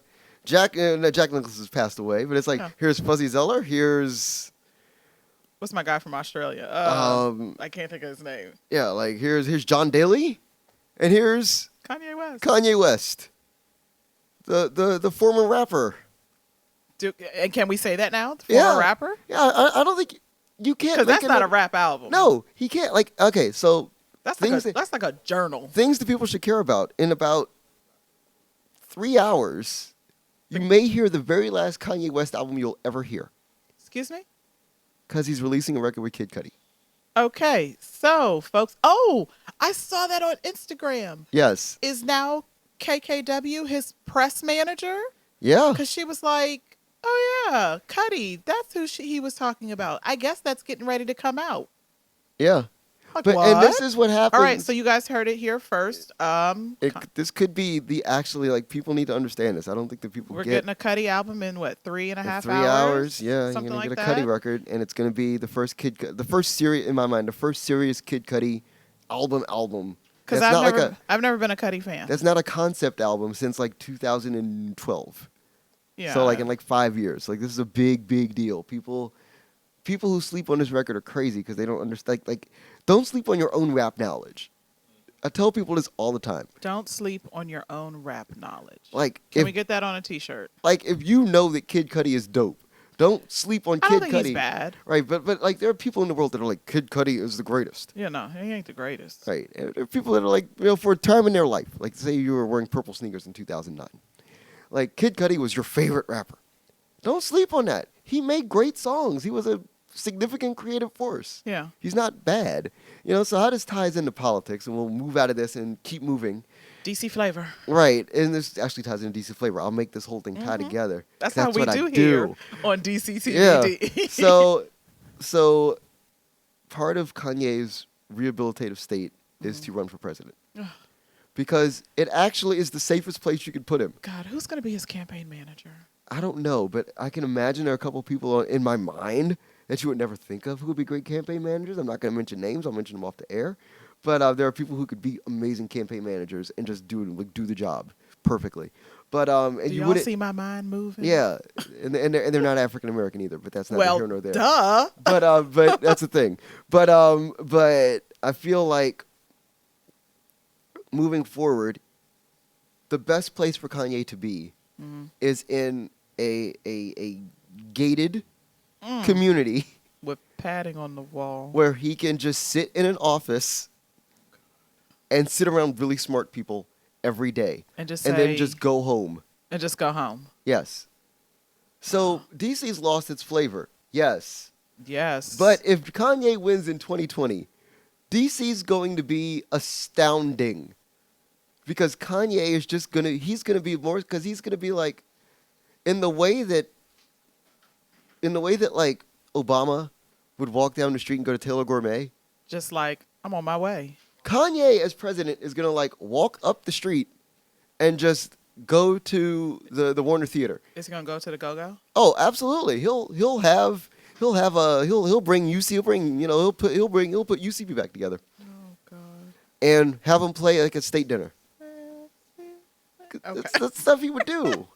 Jack Nicklaus has passed away, but it's like, Yeah. here's Fuzzy Zeller, here's What's my guy from Australia? I can't think of his name. yeah, like here's John Daly, and here's Kanye West. Kanye West, the former rapper. And can we say that now? The Yeah. former rapper? Yeah, I don't think you can't. Because make that's not it a rap album. No, he can't. Like, okay, so That's things like that- that's like a journal. things that people should care about in about 3 hours. You may hear the very last Kanye West album you'll ever hear Excuse me? because he's releasing a record with Kid Cudi. Okay, so folks, I saw that on Instagram. Yes. Is now KKW his press manager? Yeah. Because she was like, "Oh yeah, Cuddy, that's who he was talking about." I guess that's getting ready to come out. Yeah. Like But what? and this is what happens. All right, so you guys heard it here first. This could be the actually like people need to understand this. I don't think that people We're get getting a Cuddy album in what, 3.5 3 hours? hours. Yeah, Something you're gonna like get a that. Cudi record, and it's gonna be the first the first serious in my mind, the first serious Kid Cudi album. Because That's not like I've never been a Cuddy fan. that's not a concept album since like 2012. Yeah. So like in like 5 years, like this is a big deal. People who sleep on this record are crazy because they don't understand. Like, don't sleep on your own rap knowledge. I tell people this all the time. Don't sleep on your own rap knowledge. Like, Can we get that on a T-shirt? like if you know that Kid Cudi is dope, don't sleep on I Kid don't think Cudi. he's bad. Right, but like there are people in the world that are like Kid Cudi is the greatest. Yeah, no, he ain't the greatest. Right, and there are people that are like for a time in their life, like say you were wearing purple sneakers in 2009, like Kid Cudi was your favorite rapper. Don't sleep on that. He made great songs. He was a significant creative force. Yeah. He's not bad. So how this ties into politics, and we'll move out of this and keep moving. DC flavor. Right, and this actually ties into DC flavor. I'll make this whole thing tie together. That's how we what do I here do. on DC Yeah. TVD. So part of Kanye's rehabilitative state is to run for president. Because it actually is the safest place you could put him. God, who's going to be his campaign manager? I don't know, but I can imagine there are a couple people in my mind that you would never think of who would be great campaign managers. I'm not going to mention names. I'll mention them off the air. But there are people who could be amazing campaign managers and just do the job perfectly. But and Do you y'all wouldn't see my mind moving? Yeah, and they're not African American either. But that's neither here nor there. Duh. But that's the thing. But I feel like moving forward, the best place for Kanye to be is in a gated community With padding on the wall. where he can just sit in an office and sit around really smart people every day And just then say- just go home. And just go home. Yes. So DC's lost its flavor. Yes. Yes. But if Kanye wins in 2020, DC's going to be astounding. Because Kanye is just he's gonna be more, because he's gonna be like, in the way that like Obama would walk down the street and go to Taylor Gourmet, just like, I'm on my way. Kanye as president is gonna like walk up the street and just go to the Warner Theater. Is he going to go to the Go-Go? Oh, absolutely. He'll bring UC. He'll put UCB back together Oh, God. and have him play like a state dinner. Okay. That's stuff he would do.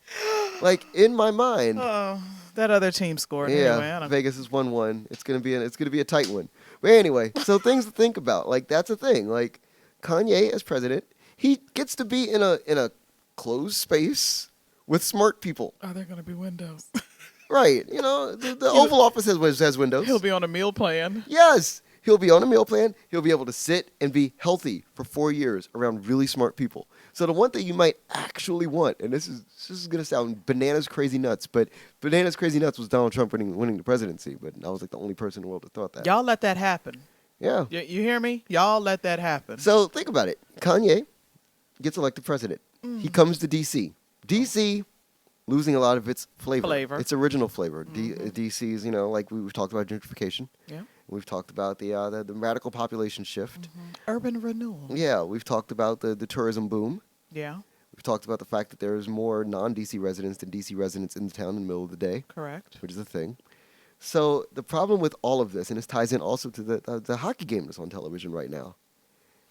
Like in my mind. Oh, that other team scored. Yeah, Anyway, I don't Vegas is 1-1. It's gonna be a tight one. But anyway, so things to think about. Like that's a thing. Like Kanye as president, he gets to be in a closed space with smart people. Are there going to be windows? Right. The Oval Office has windows. He'll be on a meal plan. Yes. He'll be on a meal plan. He'll be able to sit and be healthy for 4 years around really smart people. So the one thing you might actually want, and this is going to sound bananas crazy nuts, but bananas crazy nuts was Donald Trump winning the presidency, but I was like the only person in the world that thought that. Y'all let that happen. Yeah. You hear me? Y'all let that happen. So think about it. Kanye gets elected president. He comes to D.C. D.C. losing a lot of its flavor. Its original flavor. D.C.'s, like we've talked about gentrification. Yeah. We've talked about the radical population shift. Urban renewal. Yeah, we've talked about the tourism boom. Yeah. We've talked about the fact that there's more non-DC residents than DC residents in the town in the middle of the day. Correct. Which is a thing. So the problem with all of this, and this ties in also to the hockey game that's on television right now,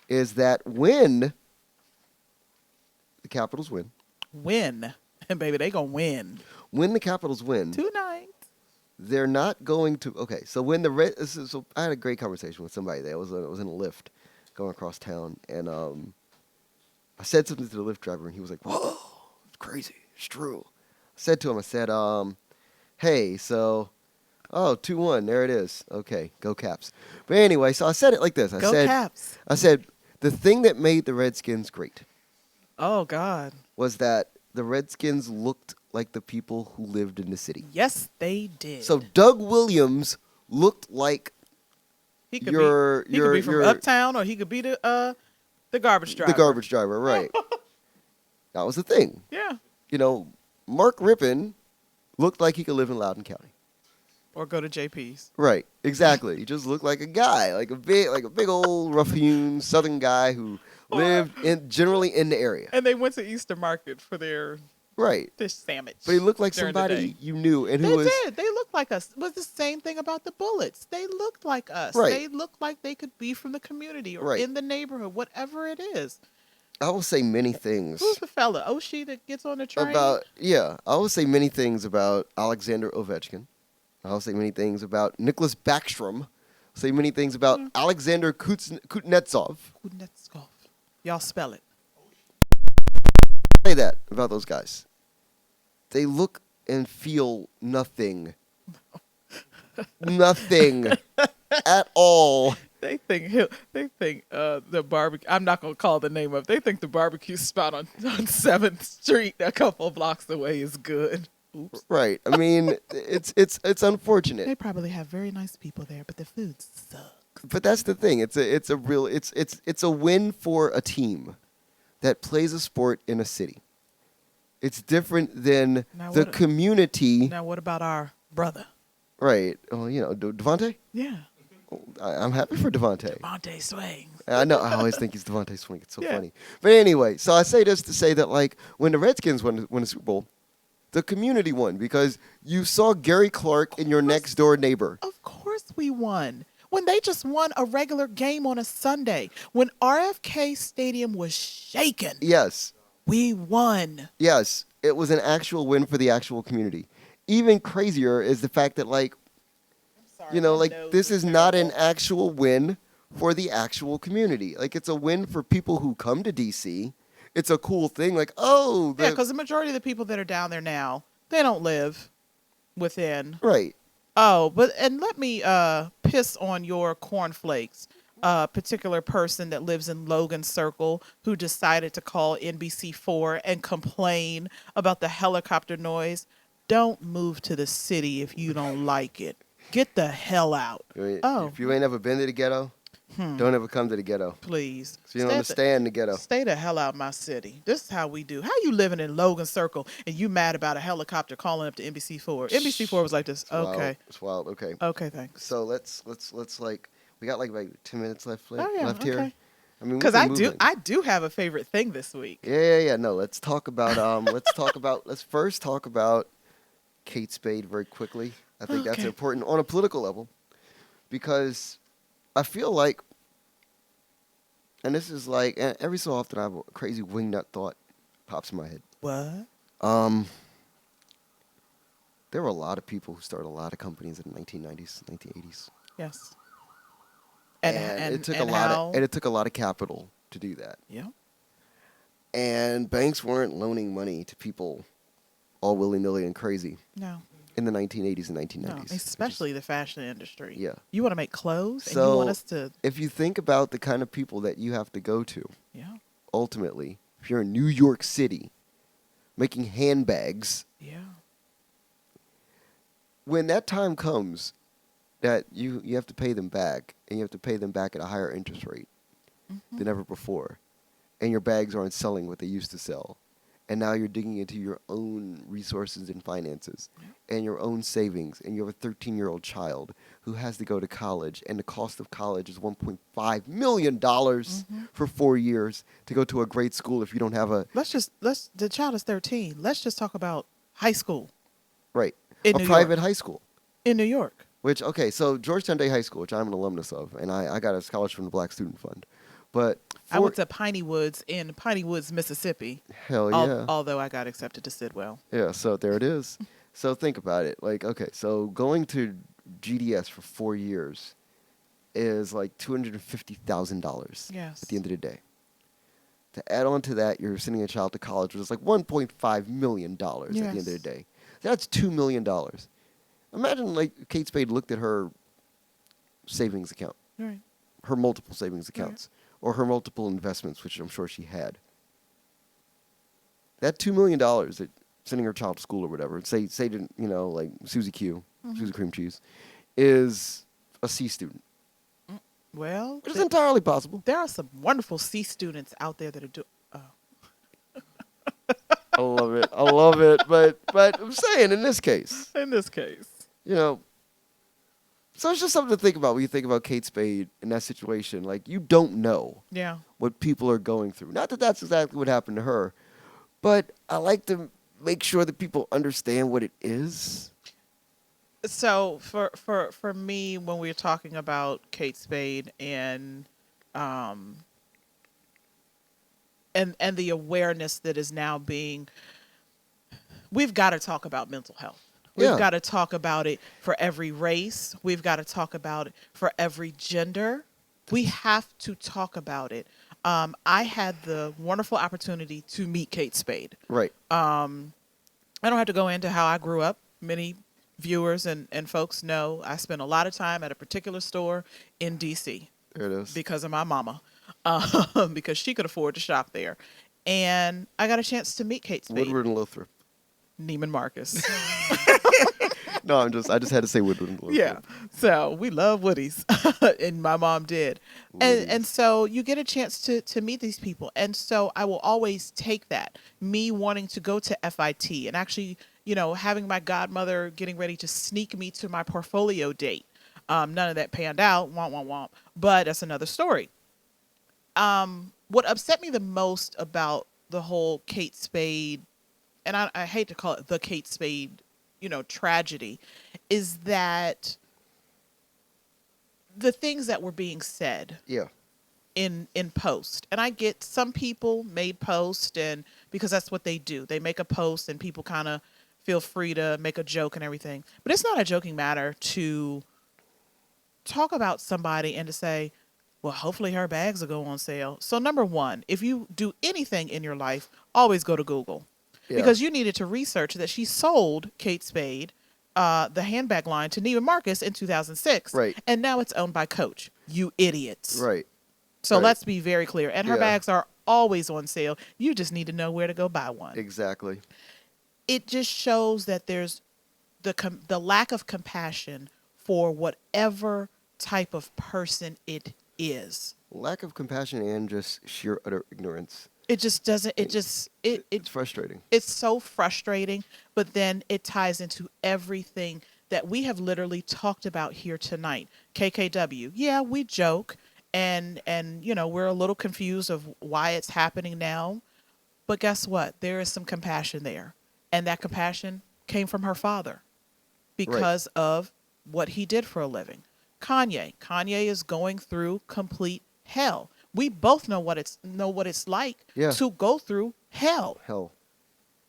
is that when the Capitals win. Win. And baby, they gonna win. When the Capitals win. Tonight. They're not going to. Okay, so when the Red. So I had a great conversation with somebody there. I was in a Lyft going across town, and I said something to the Lyft driver, and he was like, "Whoa, it's crazy. It's true." I said to him, "Hey, so, 2-1. There it is. Okay, go Caps." But anyway, so I said it like this. Go Caps. I said the thing that made the Redskins great Oh God. was that the Redskins looked like the people who lived in the city. Yes, they did. So Doug Williams looked like he could be from your Uptown, or he could be the garbage driver. the garbage driver, right? That was the thing. Yeah. Mark Rippon looked like he could live in Loudoun County. Or go to JP's. Right, exactly. He just looked like a guy, like a big old rough-hewn Southern guy who Or, lived generally in the area. and they went to Easter Market for their Right, fish sandwich. but he looked like during the day. somebody you knew, and who They was did. They looked like us. It was the same thing about the Bullets. They looked like us. Right. They looked like they could be from the community or Right. in the neighborhood, whatever it is. I will say many things Who's the fella? Oshie that gets on the train? I will say many things about Alexander Ovechkin. I will say many things about Nicholas Backstrom. I'll say many things about Alexander Kuznetsov. Kuznetsov. Y'all spell it. Say that about those guys. They look and feel nothing. Nothing at all. They think the barbecue. I'm not gonna call the name of it. They think the barbecue spot on 7th Street, a couple blocks away, is good. Oops. Right. I mean, it's unfortunate. They probably have very nice people there, but the food sucks. But that's the thing. It's a win for a team that plays a sport in a city. It's different than the community. Now, what about our brother? Right. Oh, you know, Devontae? Yeah. I'm happy for Devontae. Devontae Swings. I know. I always think he's Devontae Swing. It's so Yeah. funny. But anyway, so I say this to say that, like, when the Redskins won the Super Bowl, the community won because you saw Gary Clark in your next door neighbor. Of course we won. When they just won a regular game on a Sunday, when RFK Stadium was shaken, Yes. we won. Yes. It was an actual win for the actual community. Even crazier is the fact that, like, you know, like, this is not an actual win for the actual community. Like, it's a win for people who come to D.C. It's a cool thing. Like, oh. Yeah, because the majority of the people that are down there now, they don't live within. Right. Oh, and let me piss on your cornflakes. A particular person that lives in Logan Circle who decided to call NBC4 and complain about the helicopter noise. Don't move to the city if you don't like it. Get the hell out. If you ain't ever been to the ghetto, don't ever come to the ghetto. Please. So you don't understand the ghetto. Stay the hell out of my city. This is how we do. How you living in Logan Circle and you mad about a helicopter calling up to NBC4? NBC4 was like this. Okay. It's wild. Okay. Okay, thanks. So let's like, we got like 10 minutes left Oh, yeah, left here. okay. I mean, Because I do have a favorite thing this week. Yeah. No, let's talk about let's first talk about Kate Spade very quickly. I think that's important on a political level because I feel like, and this is like, every so often I have a crazy wingnut thought pops in my head. What? There were a lot of people who started a lot of companies in the 1990s, 1980s. Yes. And it took a lot of capital to do that. Yeah. And banks weren't loaning money to people all willy-nilly and crazy. No. In the 1980s and 1990s. No, especially the fashion industry. Yeah. You want to make clothes and So, you want us to... if you think about the kind of people that you have to go to, Yeah. ultimately, if you're in New York City making handbags, Yeah. when that time comes that you have to pay them back, and you have to pay them back at a higher interest rate than ever before, and your bags aren't selling what they used to sell, and now you're digging into your own resources and finances and your own savings, and you have a 13-year-old child who has to go to college, and the cost of college is $1.5 million for 4 years to go to a great school if you don't have a... The child is 13. Let's just talk about high school. Right. In a New private York. high school. In New York. Which, okay, so Georgetown Day High School, which I'm an alumnus of, and I got a scholarship from the Black Student Fund. But I went to Piney Woods in Piney Woods, Mississippi. Hell yeah. Although I got accepted to Sidwell. Yeah, so there it is. So think about it. Like, okay, so going to GDS for 4 years is like $250,000 Yes. at the end of the day. To add on to that, you're sending a child to college, which is like $1.5 million at the end of the day. That's $2 million. Imagine, like, Kate Spade looked at her savings account, Right. her multiple savings accounts, or her multiple investments, which I'm sure she had. That $2 million that sending her child to school or whatever, say to, you know, like Susie Q, Susie Cream Cheese, is a C student. Well, Which is entirely possible. there are some wonderful C students out there that are doing... I love it. But I'm saying in this case, In this case. you know, So it's just something to think about when you think about Kate Spade in that situation. Like, you don't know Yeah. what people are going through. Not that that's exactly what happened to her, but I like to make sure that people understand what it is. So for me, when we're talking about Kate Spade um and the awareness that is now being, we've got to talk about mental health. We've Yeah, got to talk about it for every race. We've got to talk about it for every gender. We have to talk about it. I had the wonderful opportunity to meet Kate Spade. right. I don't have to go into how I grew up. Many viewers and folks know I spent a lot of time at a particular store in D.C. There it is. because of my mama, because she could afford to shop there. And I got a chance to meet Kate Spade, Woodward and Lothrop. Neiman Marcus. No, I just had to say Woodward and Lothrop. Yeah. So we love Woodies. And my mom did. And Woody's. so you get a chance to meet these people. And so I will always take that. Me wanting to go to FIT and actually, having my godmother getting ready to sneak me to my portfolio date. None of that panned out. Womp, womp, womp. But that's another story. What upset me the most about the whole Kate Spade, and I hate to call it the Kate Spade, tragedy, is that the things that were being said Yeah, in post. And I get some people made post, and because that's what they do. They make a post and people kind of feel free to make a joke and everything. But it's not a joking matter to talk about somebody and to say, well, hopefully her bags will go on sale. So number one, if you do anything in your life, always go to Google. yeah. Because you needed to research that she sold Kate Spade, the handbag line, to Neiman Marcus in 2006. Right. And now it's owned by Coach. You idiots. Right. So right. let's be very clear. And her Yeah. bags are always on sale. You just need to know where to go buy one. Exactly. It just shows that there's the lack of compassion for whatever type of person it is. Lack of compassion and just sheer utter ignorance. It just doesn't. It's frustrating. It's so frustrating, but then it ties into everything that we have literally talked about here tonight. KKW. Yeah, we joke and we're a little confused of why it's happening now. But guess what? There is some compassion there. And that compassion came from her father because of what he did for a living. Kanye is going through complete hell. We both know what it's like to go through hell. Hell.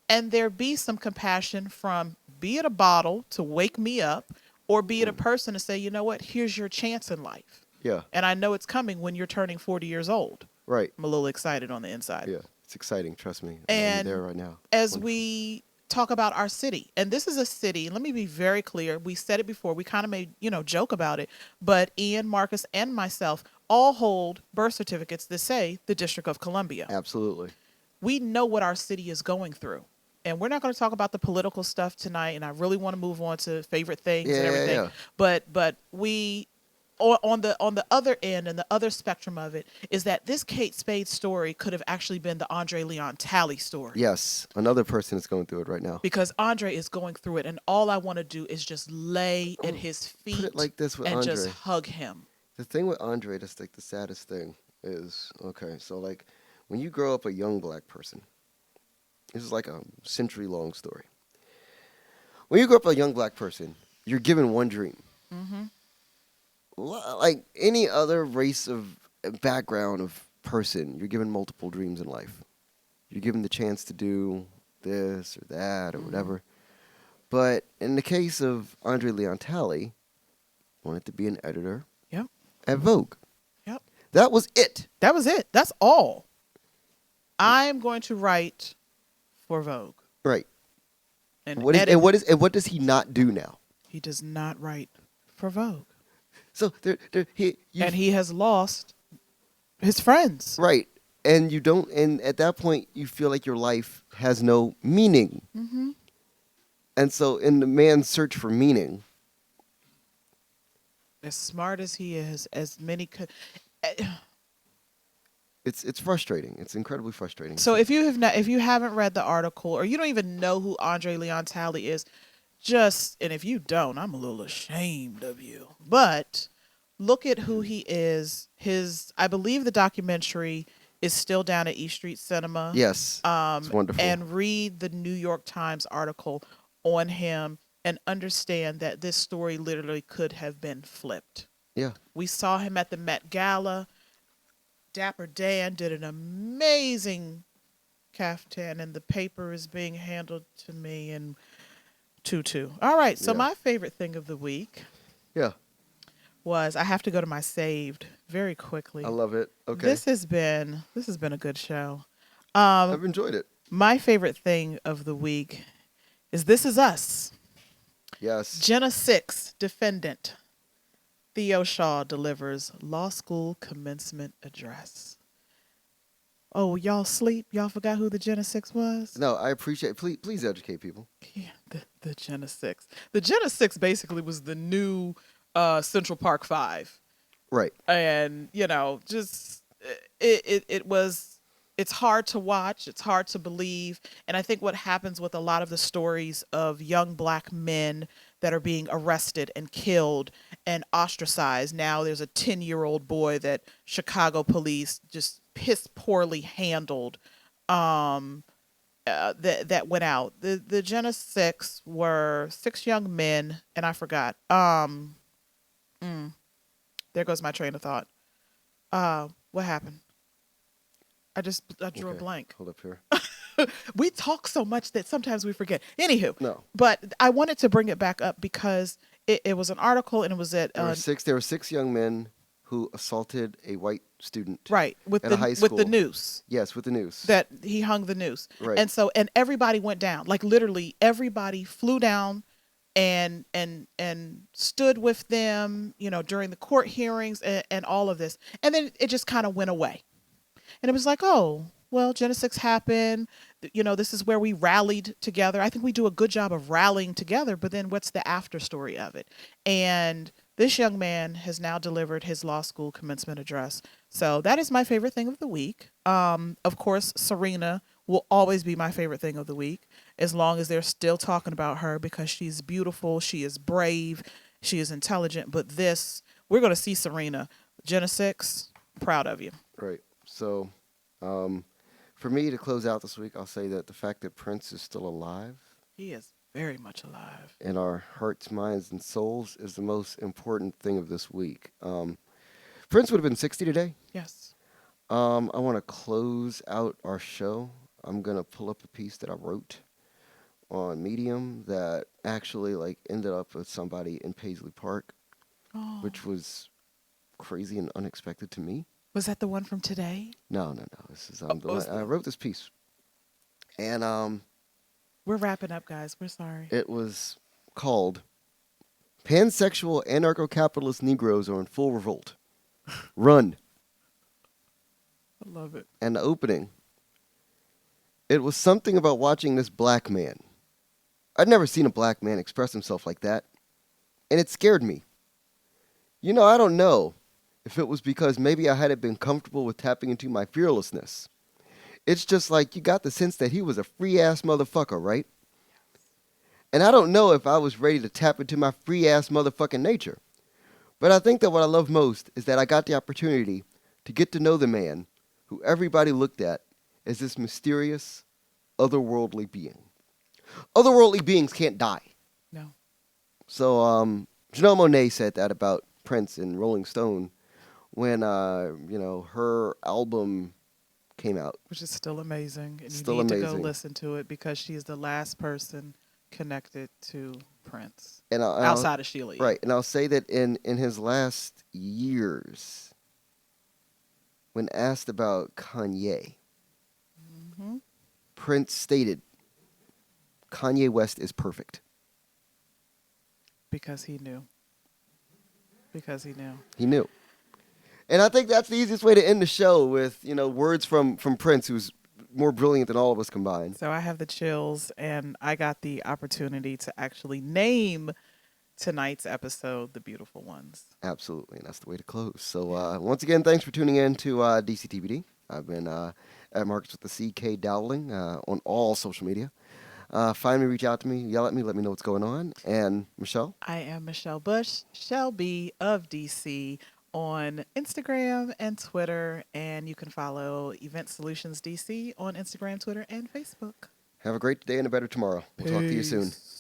And there be some compassion from, be it a bottle to wake me up, or be it a person to say, you know what, here's your chance in life. Yeah. And I know it's coming when you're turning 40 years old. Right. I'm a little excited on the inside. Yeah. It's exciting. Trust me. And I'm there right now. as Wonderful. we talk about our city, and this is a city, let me be very clear. We said it before. We kind of made, joke about it. But Ian, Marcus, and myself all hold birth certificates that say the District of Columbia. Absolutely. We know what our city is going through. And we're not going to talk about the political stuff tonight. And I really want to move on to favorite things and everything. Yeah. But we, on the other end and the other spectrum of it, is that this Kate Spade story could have actually been the Andre Leon Talley story. Yes. Another person is going through it right now. Because Andre is going through it. And all I want to do is just lay at his feet Put it like this with and Andre. just hug him. The thing with Andre, that's like the saddest thing is, okay, so like when you grow up a young black person, this is like a century-long story. When you grow up a young black person, you're given one dream. Mm-hmm. Like any other race of background of person, you're given multiple dreams in life. You're given the chance to do this or that or whatever. But in the case of Andre Leon Talley, wanted to be an editor at Vogue. Yep. That was it. That was it. That's all. I'm going to write for Vogue. Right. And What does he not do now? He does not write for Vogue. So he has lost his friends. right, and you don't, and at that point you feel like your life has no meaning. Mm-hmm. And so, in the man's search for meaning, As smart as he is, as many could. it's frustrating. It's incredibly frustrating. So if you haven't read the article, or you don't even know who Andre Leon Talley is, just, and if you don't, I'm a little ashamed of you. But look at who he is. I believe the documentary is still down at East Street Cinema. Yes, it's wonderful. And read the New York Times article on him and understand that this story literally could have been flipped. Yeah, We saw him at the Met Gala. Dapper Dan did an amazing caftan, and the paper is being handled to me in tutu. All right, so yeah, my favorite thing of the week yeah. was I have to go to my saved very quickly. I love it. Okay, This has been a good show. I've enjoyed it. My favorite thing of the week is This Is Us. Yes. Jenna Six, defendant. Theo Shaw delivers law school commencement address. Oh, y'all sleep? Y'all forgot who the Jenna Six was? No, I appreciate. Please educate people. Yeah, the Jenna Six. The Jenna Six basically was the new Central Park Five. Right. And just it was, it's hard to watch, it's hard to believe. And I think what happens with a lot of the stories of young black men that are being arrested and killed and ostracized, now there's a 10-year-old boy that Chicago police just piss poorly handled, that went out. The Jenna Six were 6 young men, and I forgot. There goes my train of thought. What happened? I drew a Okay, blank. hold up here. We talk so much that sometimes we forget. Anywho, No, but I wanted to bring it back up because it was an article, and it was at there were 6 young men who assaulted a white student. right with at a the high with the school. noose. Yes, with the noose. That he hung the noose. Right. And everybody went down. Like literally everybody flew down and stood with them, during the court hearings and all of this. And then it just kind of went away. And it was like, oh, well, Genesis happened. This is where we rallied together. I think we do a good job of rallying together, but then what's the after story of it? And this young man has now delivered his law school commencement address. So that is my favorite thing of the week. Of course, Serena will always be my favorite thing of the week, as long as they're still talking about her, because she's beautiful, she is brave, she is intelligent. But we're going to see Serena. Jenna Six, proud of you. Right. So, for me to close out this week, I'll say that the fact that Prince is still alive He is very much alive. in our hearts, minds, and souls is the most important thing of this week. Prince would have been 60 today. Yes. I want to close out our show. I'm going to pull up a piece that I wrote on Medium that actually ended up with somebody in Paisley Park, Oh. which was crazy and unexpected to me. Was that the one from today? No. This is was I wrote this piece, and We're wrapping up, guys. We're sorry. it was called "Pansexual Anarcho-Capitalist Negroes Are in Full Revolt. Run." I love it. And the opening, it was something about watching this black man. I'd never seen a black man express himself like that, and it scared me. I don't know if it was because maybe I hadn't been comfortable with tapping into my fearlessness. It's just like you got the sense that he was a free-ass motherfucker, right? And I don't know if I was ready to tap into my free-ass motherfucking nature. But I think that what I love most is that I got the opportunity to get to know the man who everybody looked at as this mysterious, otherworldly being. Otherworldly beings can't die. No. So, Janelle Monáe said that about Prince in Rolling Stone when, her album came out. Which is still amazing. And Still you need to amazing. go listen to it, because she is the last person connected to Prince. And Outside of Sheila. E. Right, and I'll say that in his last years, when asked about Kanye, Mm-hmm. Prince stated, Kanye West is perfect. Because he knew. He knew. And I think that's the easiest way to end the show with, words from Prince, who's more brilliant than all of us combined. So I have the chills, and I got the opportunity to actually name tonight's episode The Beautiful Ones. Absolutely, and that's the way to close. So once again, thanks for tuning in to DCTBD. I've been at Markets with the CK Dowling on all social media. Find me, reach out to me, yell at me, let me know what's going on. And Michelle, I am Michelle Bush, Shelby of DC on Instagram and Twitter, and you can follow Event Solutions DC on Instagram, Twitter, and Facebook. have a great day and a better tomorrow. We'll talk to you soon. Peace.